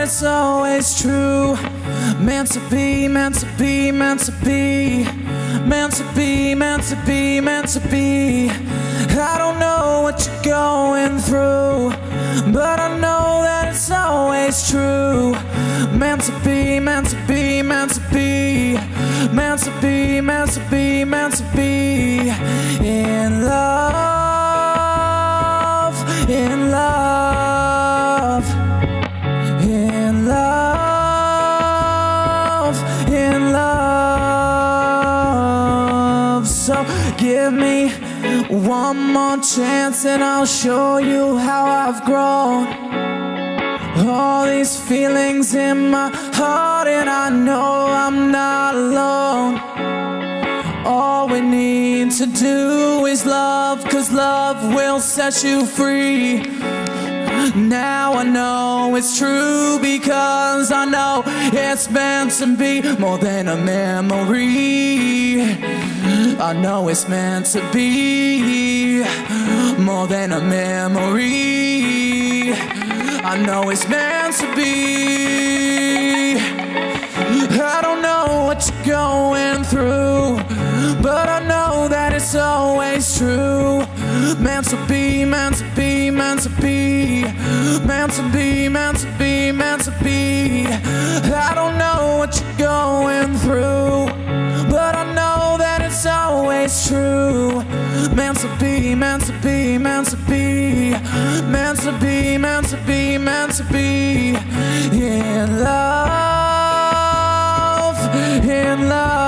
it's always true. Meant to be, meant to be, meant to be. Meant to be, meant to be, meant to be. I don't know what you're going through, but I know that it's always true. Meant to be, meant to be, meant to be. Meant to be, meant to be, meant to be. In love, in love, in love, in love. So give me one more chance and I'll show you how I've grown. All these feelings in my heart, and I know I'm not alone. All we need to do is love, 'cause love will set you free. Now I know it's true, because I know it's meant to be more than a memory. I know it's meant to be more than a memory. I know it's meant to be. I don't know what you're going through, but I know that it's always true. Meant to be, meant to be, meant to be. Meant to be, meant to be, meant to be. I don't know what you're going through, but I know that it's always true. Meant to be, meant to be, meant to be. Meant to be, meant to be, meant to be. In love, in love,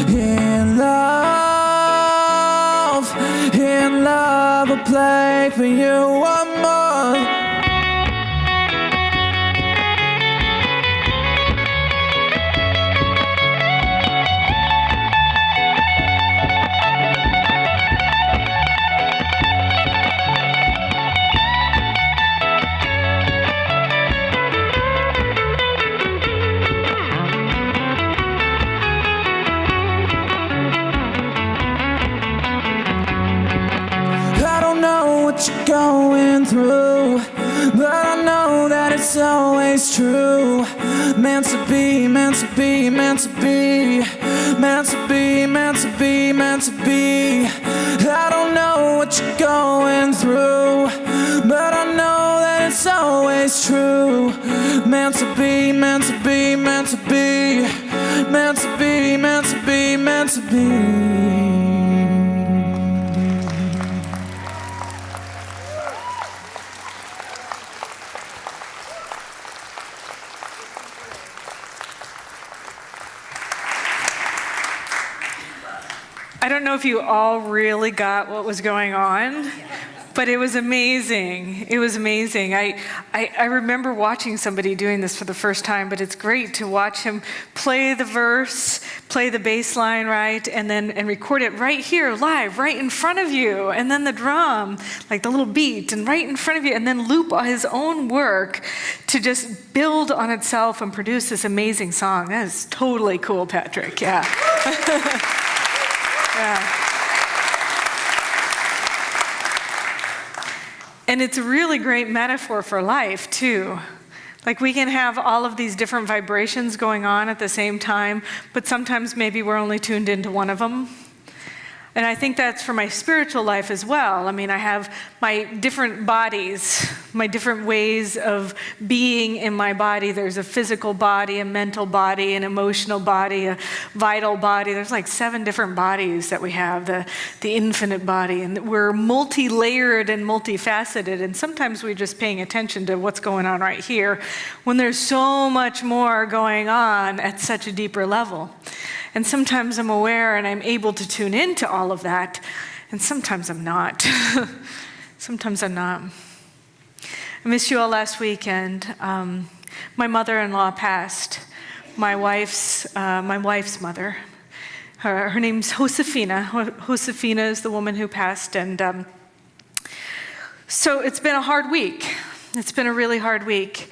in love, in love. I'll play for you one more. You're going through, but I know that it's always true. Meant to be, meant to be, meant to be. Meant to be, meant to be, meant to be. I don't know what you're going through, but I know that it's always true. Meant to be, meant to be, meant to be. Meant to be, meant to be, meant to be. I don't know if you all really got what was going on, but it was amazing. It was amazing. I remember watching somebody doing this for the first time, but it's great to watch him play the verse, play the bass line, right, and record it right here, live, right in front of you, and then the drum, like the little beat, and right in front of you, and then loop his own work to just build on itself and produce this amazing song. That is totally cool, Patrick, yeah. Yeah. And it's a really great metaphor for life, too. Like, we can have all of these different vibrations going on at the same time, but sometimes maybe we're only tuned into one of them. And I think that's for my spiritual life as well. I mean, I have my different bodies, my different ways of being in my body. There's a physical body, a mental body, an emotional body, a vital body. There's like 7 different bodies that we have, the infinite body. And we're multi-layered and multifaceted. And sometimes we're just paying attention to what's going on right here when there's so much more going on at such a deeper level. And sometimes I'm aware and I'm able to tune into all of that, and sometimes I'm not. Sometimes I'm not. I missed you all last weekend. My mother-in-law passed. My wife's mother. Her name's Josefina. Josefina is the woman who passed, and so it's been a hard week. It's been a really hard week.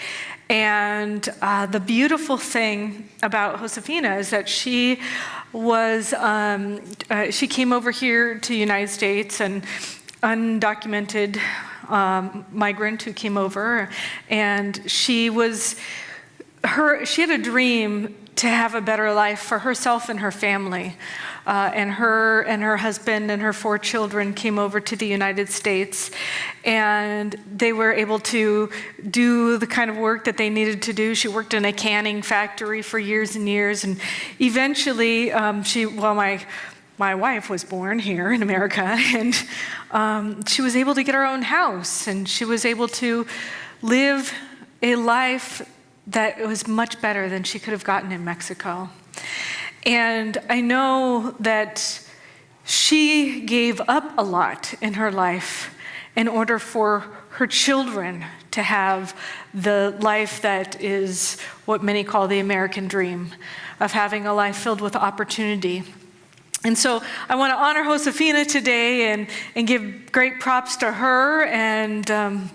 And the beautiful thing about Josefina is that she was, she came over here to the United States and undocumented, migrant who came over, and she had a dream to have a better life for herself and her family. And her husband and her 4 children came over to the United States, and they were able to do the kind of work that they needed to do. She worked in a canning factory for years and years, and eventually my wife was born here in America, and she was able to get her own house, and she was able to live a life that was much better than she could have gotten in Mexico. And I know that she gave up a lot in her life in order for her children to have the life that is what many call the American dream, of having a life filled with opportunity. And so I want to honor Josefina today and give great props to her and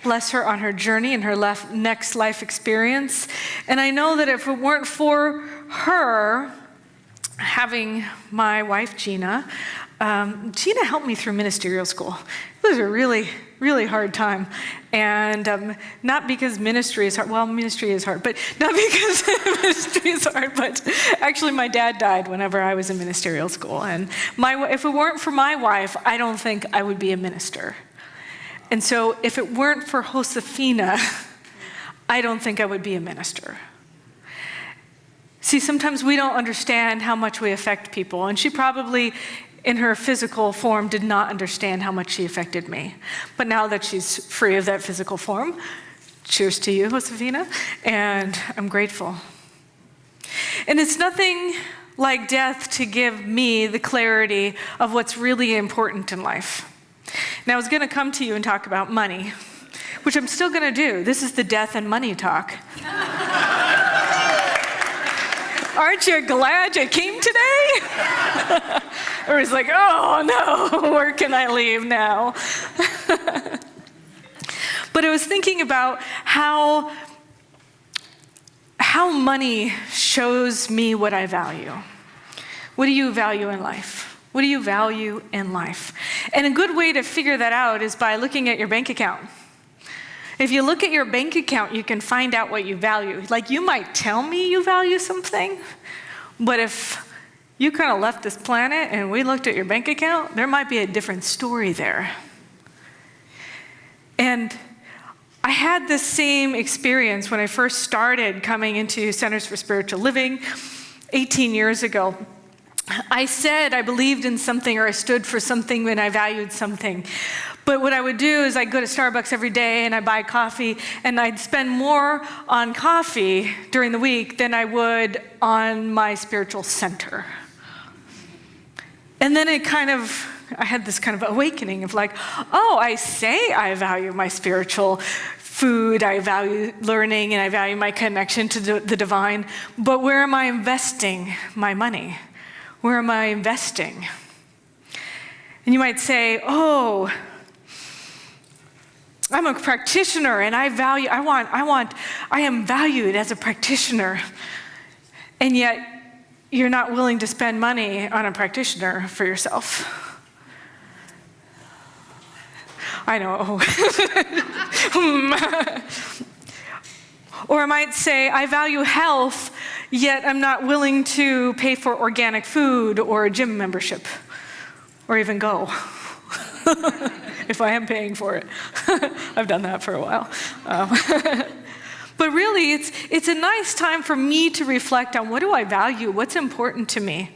bless her on her journey and her next life experience. And I know that if it weren't for her having my wife, Gina helped me through ministerial school. It was a really, really hard time. And not because ministry is hard. Well, ministry is hard, but not because ministry is hard, but actually my dad died whenever I was in ministerial school. And if it weren't for my wife, I don't think I would be a minister. And so if it weren't for Josefina, I don't think I would be a minister. See, sometimes we don't understand how much we affect people, and she probably, in her physical form, did not understand how much she affected me. But now that she's free of that physical form, cheers to you, Josefina, and I'm grateful. And it's nothing like death to give me the clarity of what's really important in life. Now, I was going to come to you and talk about money, which I'm still going to do. This is the death and money talk. Aren't you glad you came today? Everybody's like, oh no, where can I leave now? But I was thinking about how money shows me what I value. What do you value in life? What do you value in life? And a good way to figure that out is by looking at your bank account. If you look at your bank account, you can find out what you value. Like, you might tell me you value something, but if you kind of left this planet and we looked at your bank account, there might be a different story there. And I had this same experience when I first started coming into Centers for Spiritual Living 18 years ago. I said I believed in something, or I stood for something, and I valued something. But what I would do is I'd go to Starbucks every day and I'd buy coffee, and I'd spend more on coffee during the week than I would on my spiritual center. And then I had this kind of awakening of like, oh, I say I value my spiritual food, I value learning, and I value my connection to the divine, but where am I investing my money? Where am I investing? And you might say, oh, I'm a practitioner and I am valued as a practitioner. And yet you're not willing to spend money on a practitioner for yourself. I know. Or I might say, I value health, yet I'm not willing to pay for organic food or a gym membership, or even go, if I am paying for it. I've done that for a while. But really, it's a nice time for me to reflect on, what do I value? What's important to me?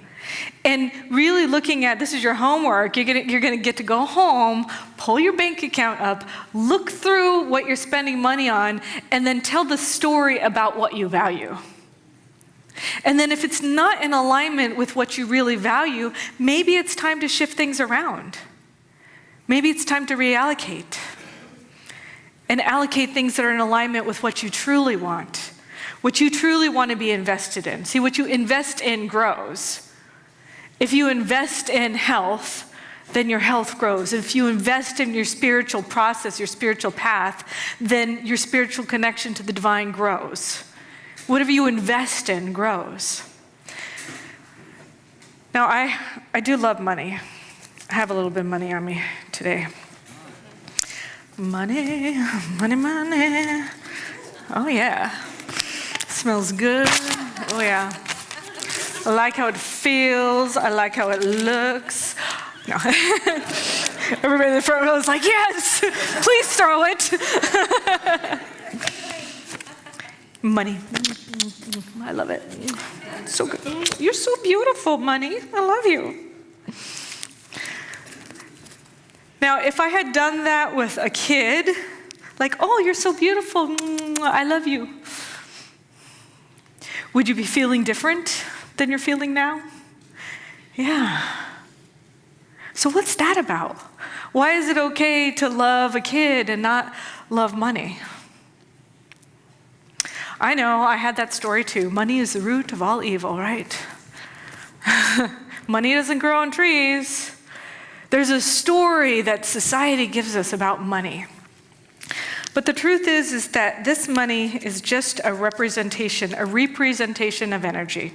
And really looking at, this is your homework. You're gonna get to go home, pull your bank account up, look through what you're spending money on, and then tell the story about what you value. And then if it's not in alignment with what you really value, maybe it's time to shift things around. Maybe it's time to reallocate and allocate things that are in alignment with what you truly want, what you truly want to be invested in. See, what you invest in grows. If you invest in health, then your health grows. If you invest in your spiritual process, your spiritual path, then your spiritual connection to the divine grows. Whatever you invest in grows. Now, I do love money. I have a little bit of money on me today. Money, money, money. Oh yeah. Smells good. Oh yeah. I like how it feels. I like how it looks. No. Everybody in the front row is like, yes, please throw it. Money. I love it. So good. You're so beautiful, Money. I love you. Now, if I had done that with a kid, like, oh, you're so beautiful, I love you, would you be feeling different than you're feeling now? Yeah. So what's that about? Why is it okay to love a kid and not love money? I know, I had that story too. Money is the root of all evil, right? Money doesn't grow on trees. There's a story that society gives us about money. But the truth is that this money is just a representation of energy.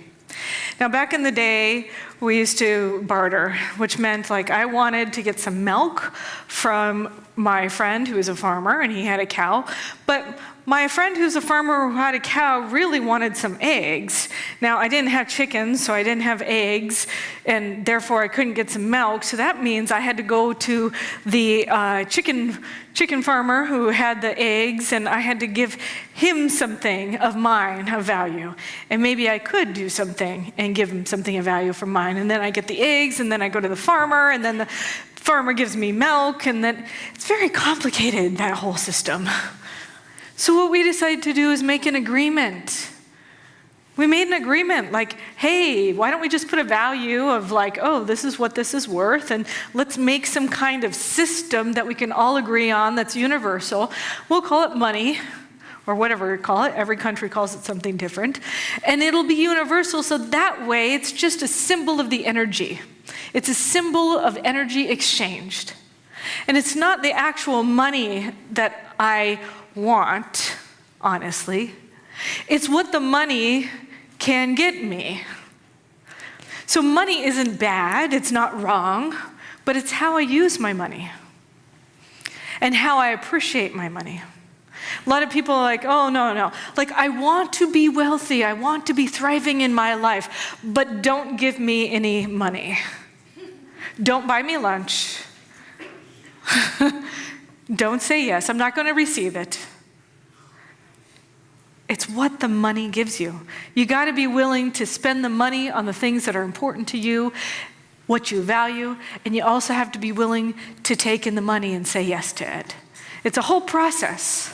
Now, back in the day, we used to barter, which meant like I wanted to get some milk from my friend who was a farmer and he had a cow, but my friend who's a farmer who had a cow really wanted some eggs. Now, I didn't have chickens, so I didn't have eggs, and therefore I couldn't get some milk. So that means I had to go to the chicken farmer who had the eggs, and I had to give him something of mine, of value. And maybe I could do something and give him something of value from mine. And then I get the eggs, and then I go to the farmer, and then the farmer gives me milk, and then it's very complicated, that whole system. So what we decided to do is make an agreement. We made an agreement like, hey, why don't we just put a value of like, oh, this is what this is worth, and let's make some kind of system that we can all agree on that's universal. We'll call it money, or whatever we call it. Every country calls it something different. And it'll be universal, so that way it's just a symbol of the energy. It's a symbol of energy exchanged. And it's not the actual money that I want, honestly. It's what the money can get me. So money isn't bad, it's not wrong, but it's how I use my money and how I appreciate my money. A lot of people are like, oh, no. Like, I want to be wealthy, I want to be thriving in my life, but don't give me any money. Don't buy me lunch. Don't say yes, I'm not going to receive it. It's what the money gives you. You got to be willing to spend the money on the things that are important to you, what you value, and you also have to be willing to take in the money and say yes to it. It's a whole process.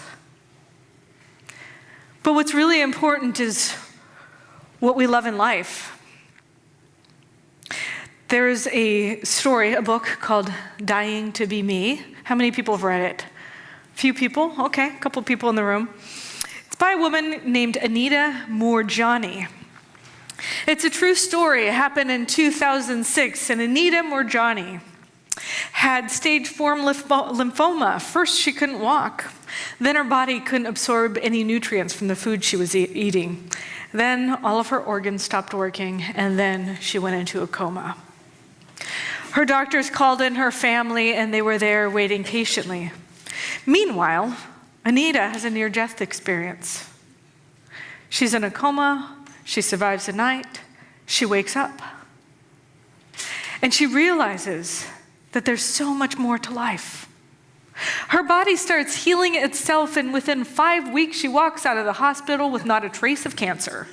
But what's really important is what we love in life. There's a story, a book called Dying to Be Me. How many people have read it? A few people? Okay, a couple people in the room. It's by a woman named Anita Moorjani. It's a true story. It happened in 2006, and Anita Moorjani had stage 4 lymphoma. First, she couldn't walk. Then her body couldn't absorb any nutrients from the food she was eating. Then all of her organs stopped working, and then she went into a coma. Her doctors called in her family, and they were there waiting patiently. Meanwhile, Anita has a near-death experience. She's in a coma, she survives the night, she wakes up. And she realizes that there's so much more to life. Her body starts healing itself, and within 5 weeks, she walks out of the hospital with not a trace of cancer.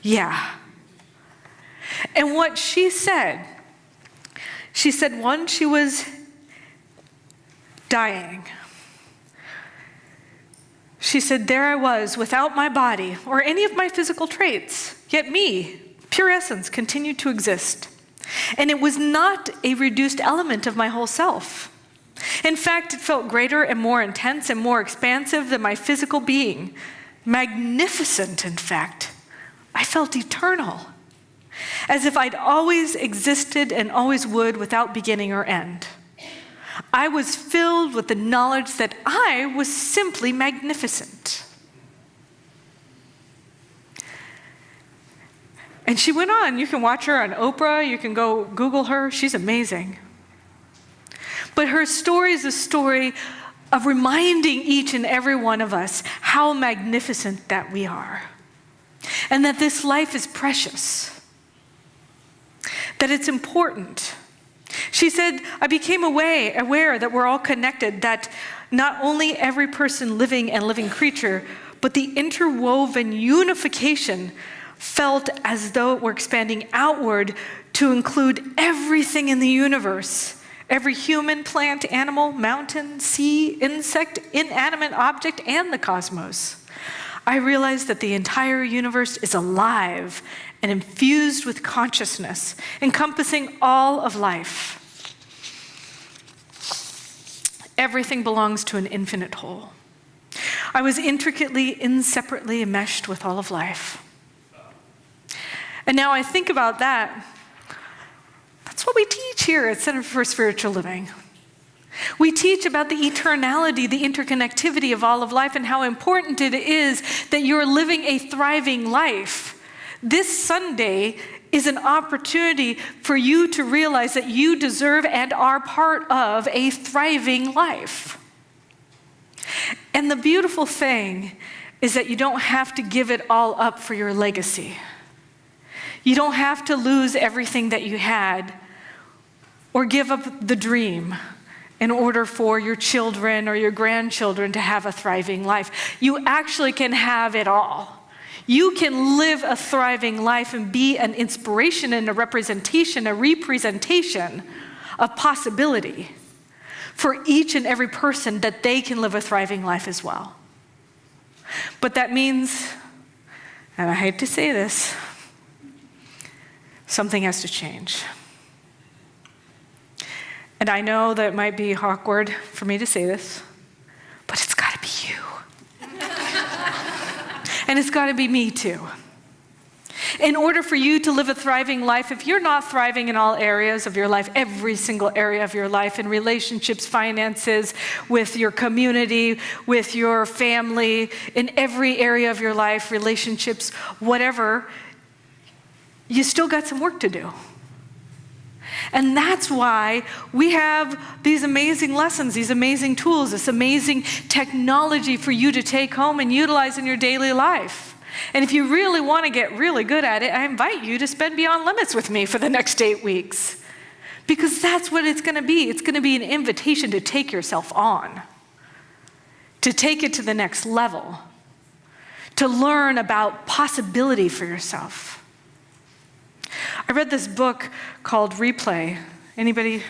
Yeah. And what she said, one, she was dying. She said, there I was, without my body or any of my physical traits, yet me, pure essence, continued to exist. And it was not a reduced element of my whole self. In fact, it felt greater and more intense and more expansive than my physical being. Magnificent, in fact. I felt eternal, as if I'd always existed and always would without beginning or end. I was filled with the knowledge that I was simply magnificent. And she went on. You can watch her on Oprah. You can go Google her. She's amazing. But her story is a story of reminding each and every one of us how magnificent that we are, and that this life is precious, that it's important. She said, I became aware that we're all connected, that not only every person living and living creature, but the interwoven unification felt as though it were expanding outward to include everything in the universe. Every human, plant, animal, mountain, sea, insect, inanimate object, and the cosmos. I realized that the entire universe is alive and infused with consciousness, encompassing all of life. Everything belongs to an infinite whole. I was intricately, inseparably enmeshed with all of life. And now I think about that. That's what we teach here at Center for Spiritual Living. We teach about the eternality, the interconnectivity of all of life, and how important it is that you're living a thriving life. This Sunday is an opportunity for you to realize that you deserve and are part of a thriving life. And the beautiful thing is that you don't have to give it all up for your legacy. You don't have to lose everything that you had or give up the dream in order for your children or your grandchildren to have a thriving life. You actually can have it all. You can live a thriving life and be an inspiration and a representation of possibility for each and every person, that they can live a thriving life as well. But that means, and I hate to say this, something has to change. And I know that it might be awkward for me to say this, but it's got to be you. And it's got to be me too. In order for you to live a thriving life, if you're not thriving in all areas of your life, every single area of your life, in relationships, finances, with your community, with your family, in every area of your life, relationships, whatever, you still got some work to do. And that's why we have these amazing lessons, these amazing tools, this amazing technology for you to take home and utilize in your daily life. And if you really want to get really good at it, I invite you to spend Beyond Limits with me for the next 8 weeks. Because that's what it's going to be. It's going to be an invitation to take yourself on, to take it to the next level, to learn about possibility for yourself. I read this book called Replay. Anybody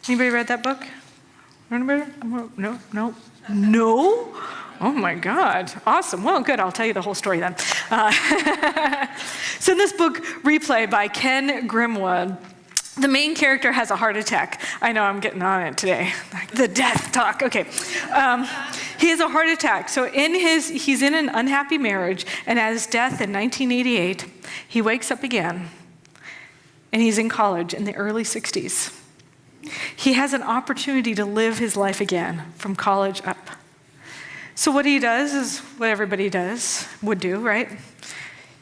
read that book? Anybody? No? Oh my God, awesome. Well, good, I'll tell you the whole story then. So in this book, Replay by Ken Grimwood, the main character has a heart attack. I know I'm getting on it today, like the death talk, okay. He has a heart attack. So he's in an unhappy marriage, and at his death in 1988, he wakes up again. And he's in college in the early 60s. He has an opportunity to live his life again from college up. So what he does is what everybody would do, right?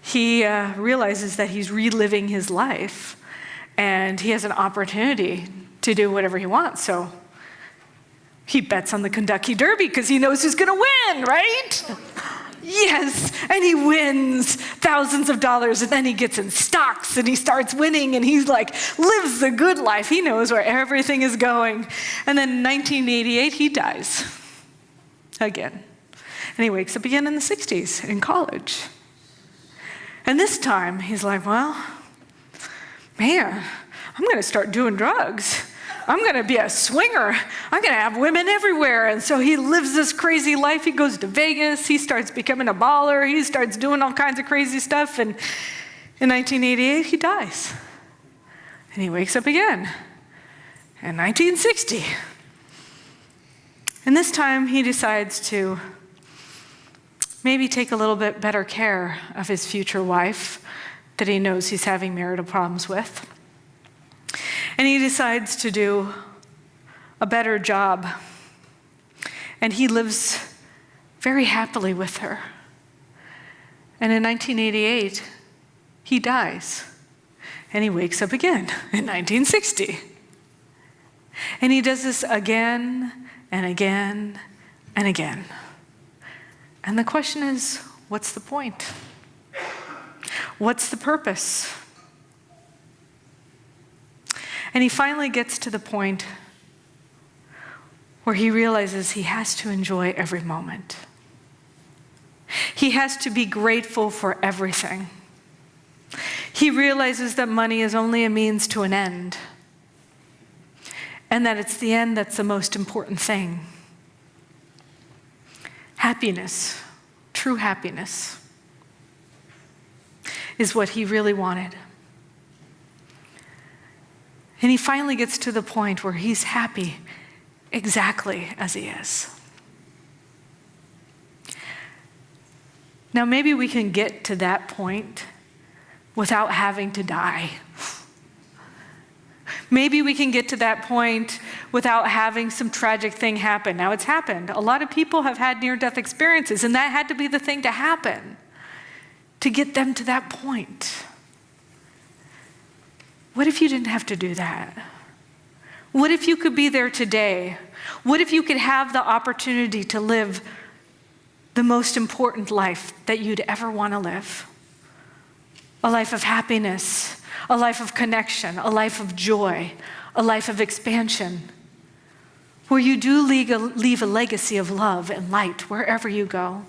He realizes that he's reliving his life, and he has an opportunity to do whatever he wants. So he bets on the Kentucky Derby because he knows who's going to win, right? Yes, and he wins thousands of dollars, and then he gets in stocks and he starts winning, and he's like, lives the good life. He knows where everything is going. And then in 1988, he dies again. And he wakes up again in the 60s in college. And this time he's like, well, man, I'm going to start doing drugs. I'm going to be a swinger. I'm going to have women everywhere. And so he lives this crazy life. He goes to Vegas. He starts becoming a baller. He starts doing all kinds of crazy stuff. And in 1988, he dies. And he wakes up again in 1960. And this time he decides to maybe take a little bit better care of his future wife that he knows he's having marital problems with. And he decides to do a better job. And he lives very happily with her. And in 1988, he dies. And he wakes up again in 1960. And he does this again and again and again. And the question is, what's the point? What's the purpose? And he finally gets to the point where he realizes he has to enjoy every moment. He has to be grateful for everything. He realizes that money is only a means to an end, and that it's the end that's the most important thing. Happiness, true happiness, is what he really wanted. And he finally gets to the point where he's happy exactly as he is. Now, maybe we can get to that point without having to die. Maybe we can get to that point without having some tragic thing happen. Now, it's happened. A lot of people have had near-death experiences, and that had to be the thing to happen to get them to that point. What if you didn't have to do that? What if you could be there today? What if you could have the opportunity to live the most important life that you'd ever want to live? A life of happiness, a life of connection, a life of joy, a life of expansion, where you do leave a legacy of love and light wherever you go.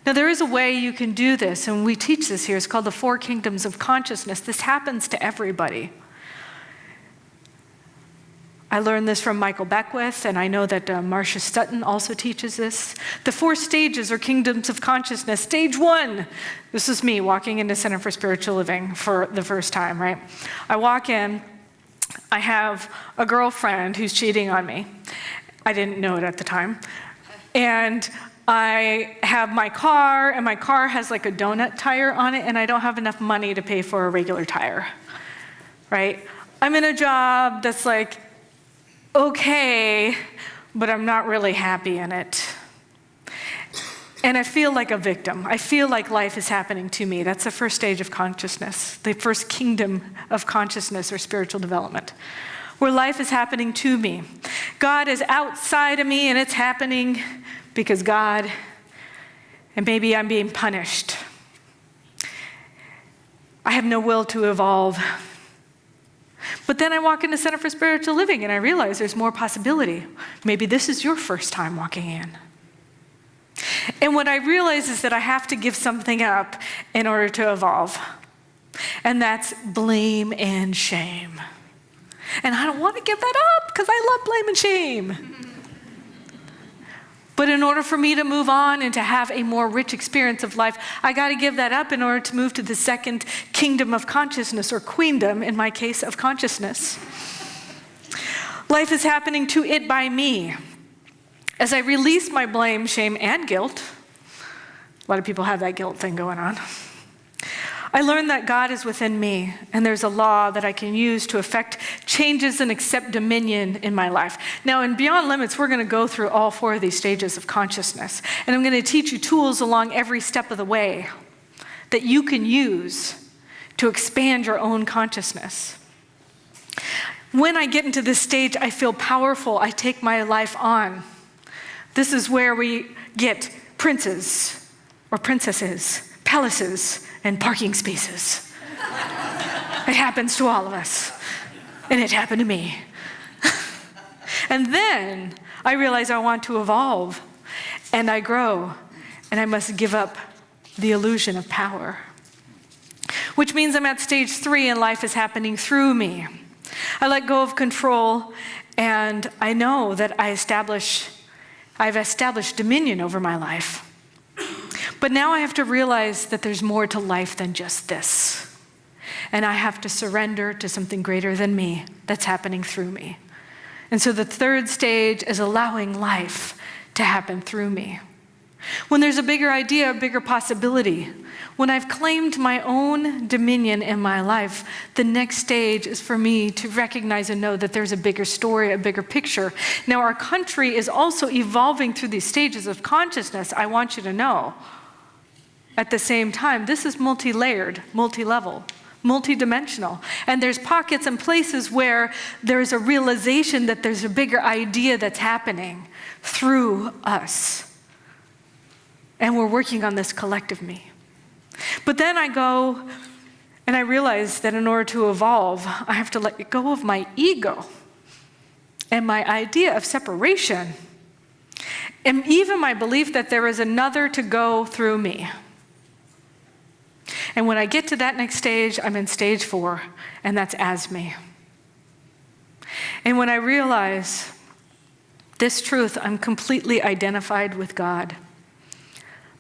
Now, there is a way you can do this, and we teach this here. It's called the 4 kingdoms of consciousness. This happens to everybody. I learned this from Michael Beckwith, and I know that Marcia Sutton also teaches this. The 4 stages or kingdoms of consciousness. Stage 1, this is me walking into Center for Spiritual Living for the first time, right? I walk in, I have a girlfriend who's cheating on me. I didn't know it at the time. And I have my car, and my car has like a donut tire on it, and I don't have enough money to pay for a regular tire, right? I'm in a job that's like, okay, but I'm not really happy in it. And I feel like a victim. I feel like life is happening to me. That's the first stage of consciousness, the first kingdom of consciousness or spiritual development, where life is happening to me. God is outside of me, and it's happening because God, and maybe I'm being punished. I have no will to evolve. But then I walk into Center for Spiritual Living, and I realize there's more possibility. Maybe this is your first time walking in. And what I realize is that I have to give something up in order to evolve. And that's blame and shame. And I don't want to give that up because I love blame and shame. But in order for me to move on and to have a more rich experience of life, I got to give that up in order to move to the second kingdom of consciousness, or queendom, in my case, of consciousness. Life is happening to it by me. As I release my blame, shame, and guilt, a lot of people have that guilt thing going on, I learned that God is within me, and there's a law that I can use to affect changes and accept dominion in my life. Now, in Beyond Limits, we're going to go through all 4 of these stages of consciousness, and I'm going to teach you tools along every step of the way that you can use to expand your own consciousness. When I get into this stage, I feel powerful. I take my life on. This is where we get princes or princesses, palaces, and parking spaces. It happens to all of us, and it happened to me. And then I realize I want to evolve, and I grow, and I must give up the illusion of power, which means I'm at stage 3, and life is happening through me. I let go of control, and I know that I've established dominion over my life. But now I have to realize that there's more to life than just this. And I have to surrender to something greater than me that's happening through me. And so the 3rd stage is allowing life to happen through me. When there's a bigger idea, a bigger possibility, when I've claimed my own dominion in my life, the next stage is for me to recognize and know that there's a bigger story, a bigger picture. Now, our country is also evolving through these stages of consciousness, I want you to know. At the same time, this is multi-layered, multi-level. multidimensional. And there's pockets and places where there's a realization that there's a bigger idea that's happening through us. And we're working on this collective me. But then I go and I realize that in order to evolve, I have to let go of my ego and my idea of separation, and even my belief that there is another to go through me. And when I get to that next stage, I'm in stage 4, and that's as me. And when I realize this truth, I'm completely identified with God.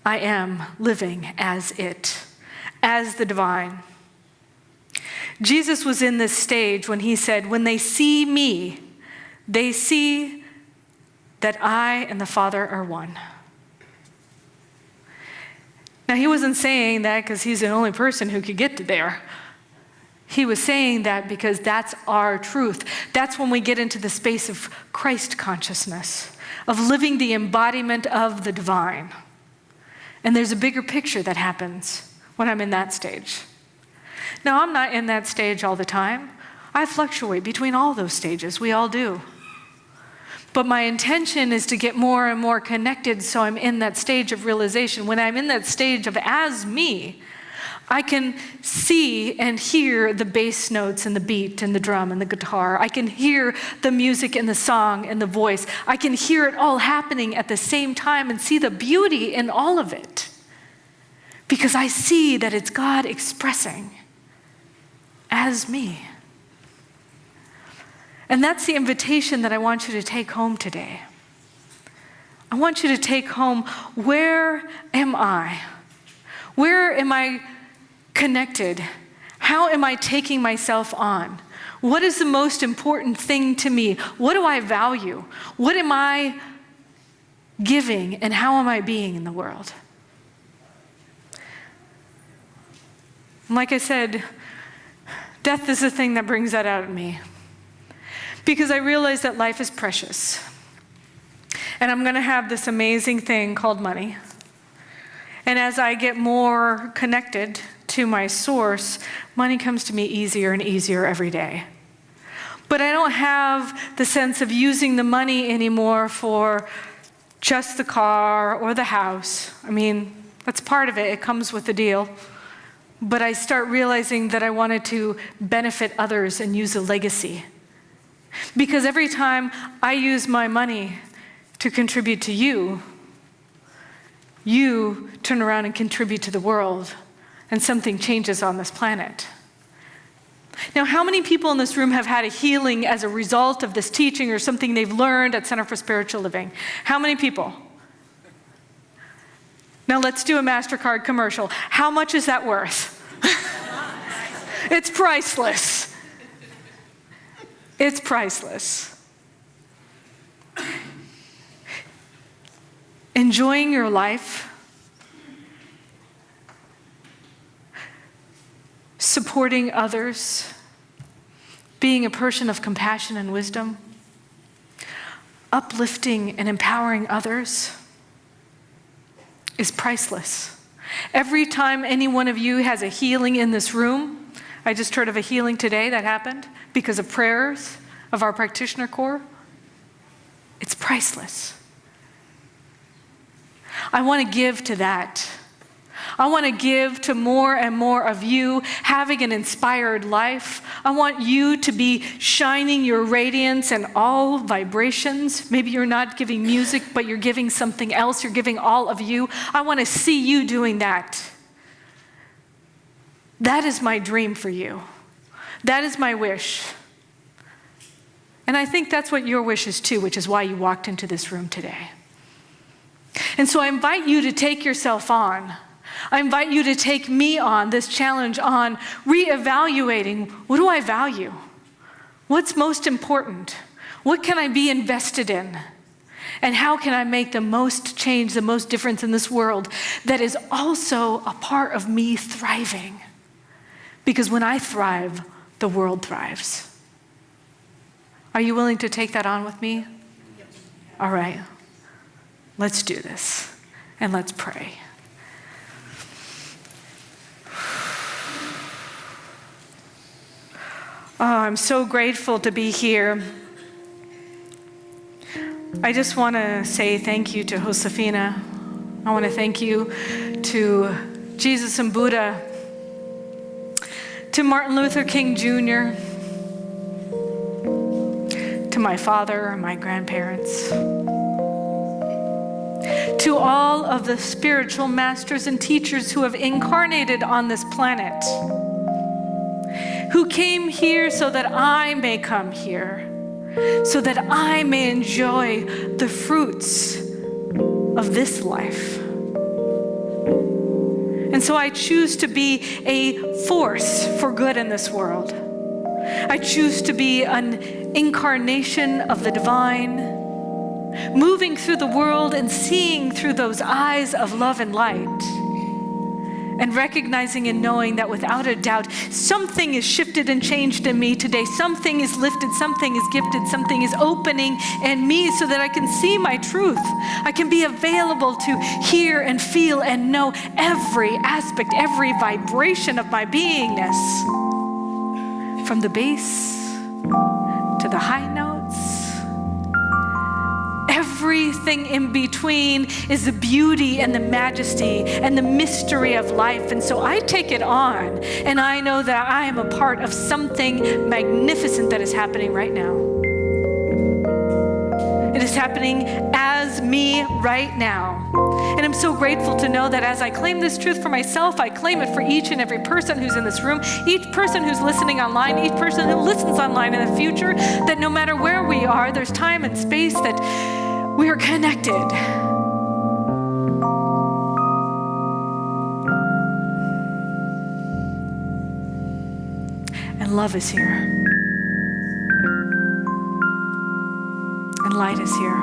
I am living as it, as the divine. Jesus was in this stage when he said, when they see me, they see that I and the Father are one. Now, he wasn't saying that because he's the only person who could get to there. He was saying that because that's our truth. That's when we get into the space of Christ consciousness, of living the embodiment of the divine. And there's a bigger picture that happens when I'm in that stage. Now, I'm not in that stage all the time. I fluctuate between all those stages. We all do. But my intention is to get more and more connected so I'm in that stage of realization. When I'm in that stage of as me, I can see and hear the bass notes and the beat and the drum and the guitar. I can hear the music and the song and the voice. I can hear it all happening at the same time and see the beauty in all of it. Because I see that it's God expressing as me. And that's the invitation that I want you to take home today. I want you to take home, where am I? Where am I connected? How am I taking myself on? What is the most important thing to me? What do I value? What am I giving, and how am I being in the world? And like I said, death is the thing that brings that out of me. Because I realize that life is precious. And I'm going to have this amazing thing called money. And as I get more connected to my source, money comes to me easier and easier every day. But I don't have the sense of using the money anymore for just the car or the house. I mean, that's part of it. It comes with the deal. But I start realizing that I wanted to benefit others and use a legacy. Because every time I use my money to contribute to you, you turn around and contribute to the world, and something changes on this planet. Now, how many people in this room have had a healing as a result of this teaching or something they've learned at Center for Spiritual Living? How many people? Now, let's do a MasterCard commercial. How much is that worth? It's priceless. It's priceless. Enjoying your life, supporting others, being a person of compassion and wisdom, uplifting and empowering others is priceless. Every time any one of you has a healing in this room, I just heard of a healing today that happened because of prayers of our practitioner corps. It's priceless. I want to give to that. I want to give to more and more of you having an inspired life. I want you to be shining your radiance and all vibrations. Maybe you're not giving music, but you're giving something else. You're giving all of you. I want to see you doing that. That is my dream for you. That is my wish. And I think that's what your wish is too, which is why you walked into this room today. And so I invite you to take yourself on. I invite you to take me on this challenge on reevaluating, what do I value? What's most important? What can I be invested in? And how can I make the most change, the most difference in this world that is also a part of me thriving? Because when I thrive, the world thrives. Are you willing to take that on with me? All right. Let's do this, and let's pray. Oh, I'm so grateful to be here. I just want to say thank you to Josefina. I want to thank you to Jesus and Buddha, to Martin Luther King Jr., to my father and my grandparents, to all of the spiritual masters and teachers who have incarnated on this planet, who came here so that I may come here, so that I may enjoy the fruits of this life. And so I choose to be a force for good in this world. I choose to be an incarnation of the divine, moving through the world and seeing through those eyes of love and light, and recognizing and knowing that without a doubt, something is shifted and changed in me today. Something is lifted, something is gifted, something is opening in me so that I can see my truth. I can be available to hear and feel and know every aspect, every vibration of my beingness, from the bass to the high notes. Everything in between is the beauty and the majesty and the mystery of life. And so I take it on, and I know that I am a part of something magnificent that is happening right now. It is happening as me right now. And I'm so grateful to know that as I claim this truth for myself, I claim it for each and every person who's in this room, each person who's listening online, each person who listens online in the future, that no matter where we are, there's time and space that we are connected. And love is here. And light is here.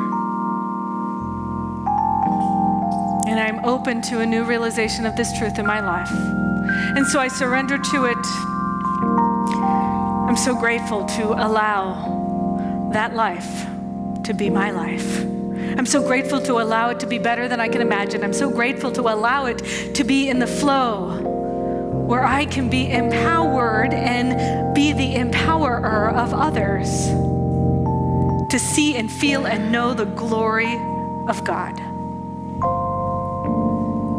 And I'm open to a new realization of this truth in my life. And so I surrender to it. I'm so grateful to allow that life to be my life. I'm so grateful to allow it to be better than I can imagine. I'm so grateful to allow it to be in the flow where I can be empowered and be the empowerer of others to see and feel and know the glory of God.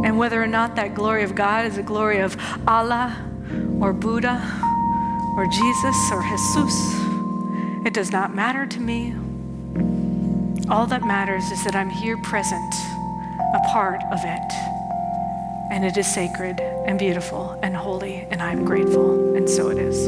And whether or not that glory of God is the glory of Allah or Buddha or Jesus or Jesus, it does not matter to me. All that matters is that I'm here present, a part of it. And it is sacred and beautiful and holy, and I'm grateful, and so it is.